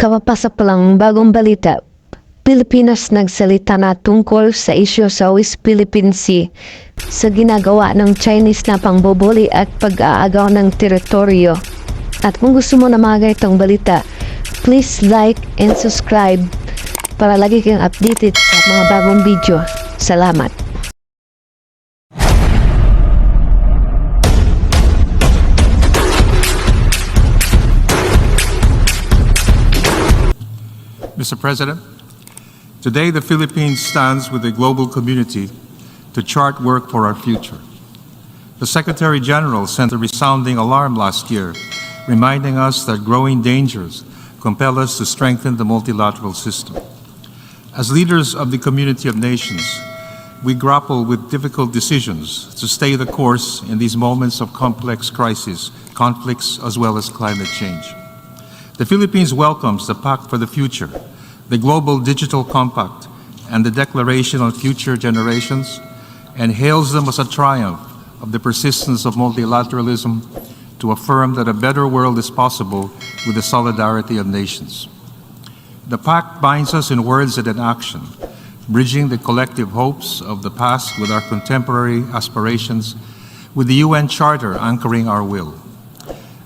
Kapapasa pa lang bagong balita, Pilipinas nagsalita na tungkol sa isyu sa West Philippine Sea sa ginagawa ng Chinese na pangbubuli at pag-aagaw ng teritoryo. At kung gusto mo na mga ganitong balita, please like and subscribe para lagi kang updated sa mga bagong video. Salamat! Mr. President, today the Philippines stands with the global community to chart work for our future. The Secretary General sent a resounding alarm last year, reminding us that growing dangers compel us to strengthen the multilateral system. As leaders of the community of nations, we grapple with difficult decisions to stay the course in these moments of complex crises, conflicts, as well as climate change. The Philippines welcomes the Pact for the Future, the Global Digital Compact, and the Declaration on Future Generations, and hails them as a triumph of the persistence of multilateralism to affirm that a better world is possible with the solidarity of nations. The Pact binds us in words and in action, bridging the collective hopes of the past with our contemporary aspirations, with the UN Charter anchoring our will.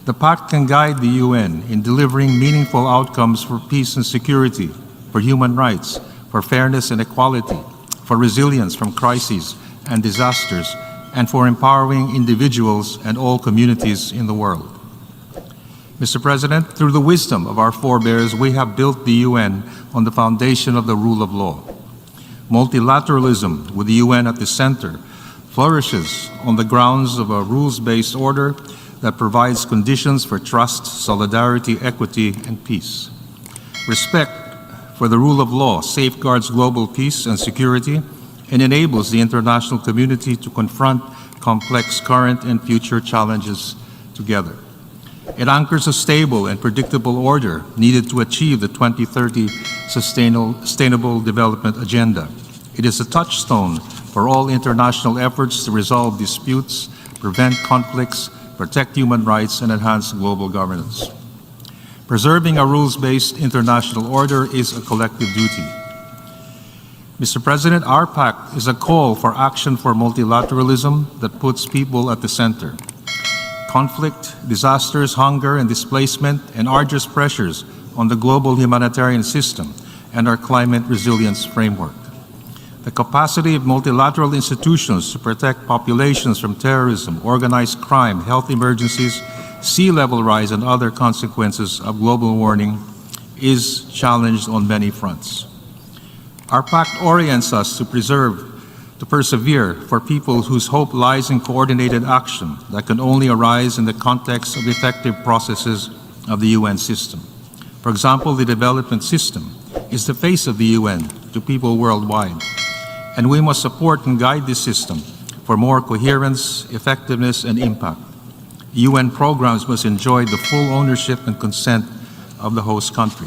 The Pact can guide the UN in delivering meaningful outcomes for peace and security, for human rights, for fairness and equality, for resilience from crises and disasters, and for empowering individuals and all communities in the world. Mr. President, through the wisdom of our forebears, we have built the UN on the foundation of the rule of law. Multilateralism, with the UN at the center, flourishes on the grounds of a rules-based order that provides conditions for trust, solidarity, equity, and peace. Respect for the rule of law safeguards global peace and security and enables the international community to confront complex current and future challenges together. It anchors a stable and predictable order needed to achieve the 2030 Sustainable Development Agenda. It is a touchstone for all international efforts to resolve disputes, prevent conflicts, protect human rights, and enhance global governance. Preserving a rules-based international order is a collective duty. Mr. President, our pact is a call for action for multilateralism that puts people at the center. Conflict, disasters, hunger, and displacement, and arduous pressures on the global humanitarian system and our climate resilience framework. The capacity of multilateral institutions to protect populations from terrorism, organized crime, health emergencies, sea level rise, and other consequences of global warming is challenged on many fronts. Our pact orients us to persevere for people whose hope lies in coordinated action that can only arise in the context of effective processes of the UN system. For example, the development system is the face of the UN to people worldwide, and we must support and guide this system for more coherence, effectiveness, and impact. UN programs must enjoy the full ownership and consent of the host country.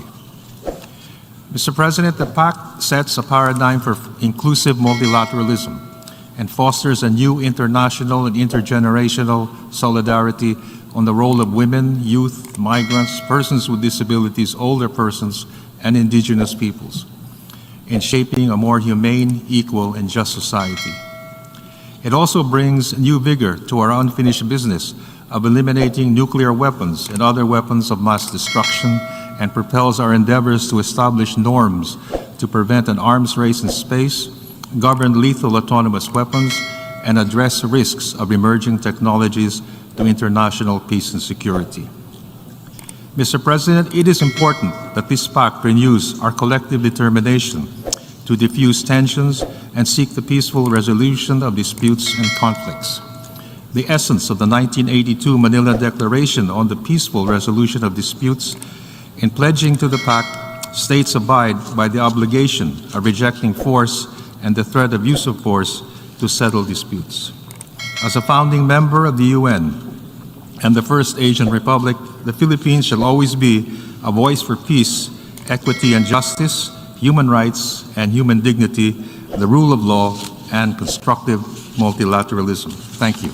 Mr. President, the Pact sets a paradigm for inclusive multilateralism and fosters a new international and intergenerational solidarity on the role of women, youth, migrants, persons with disabilities, older persons, and indigenous peoples in shaping a more humane, equal, and just society. It also brings new vigor to our unfinished business of eliminating nuclear weapons and other weapons of mass destruction and propels our endeavors to establish norms to prevent an arms race in space, govern lethal autonomous weapons, and address risks of emerging technologies to international peace and security. Mr. President, it is important that this pact renews our collective determination to diffuse tensions and seek the peaceful resolution of disputes and conflicts. The essence of the 1982 Manila Declaration on the Peaceful Resolution of Disputes, in pledging to the pact, states abide by the obligation of rejecting force and the threat of use of force to settle disputes. As a founding member of the UN and the first Asian Republic, the Philippines shall always be a voice for peace, equity and justice, human rights and human dignity, the rule of law, and constructive multilateralism. Thank you.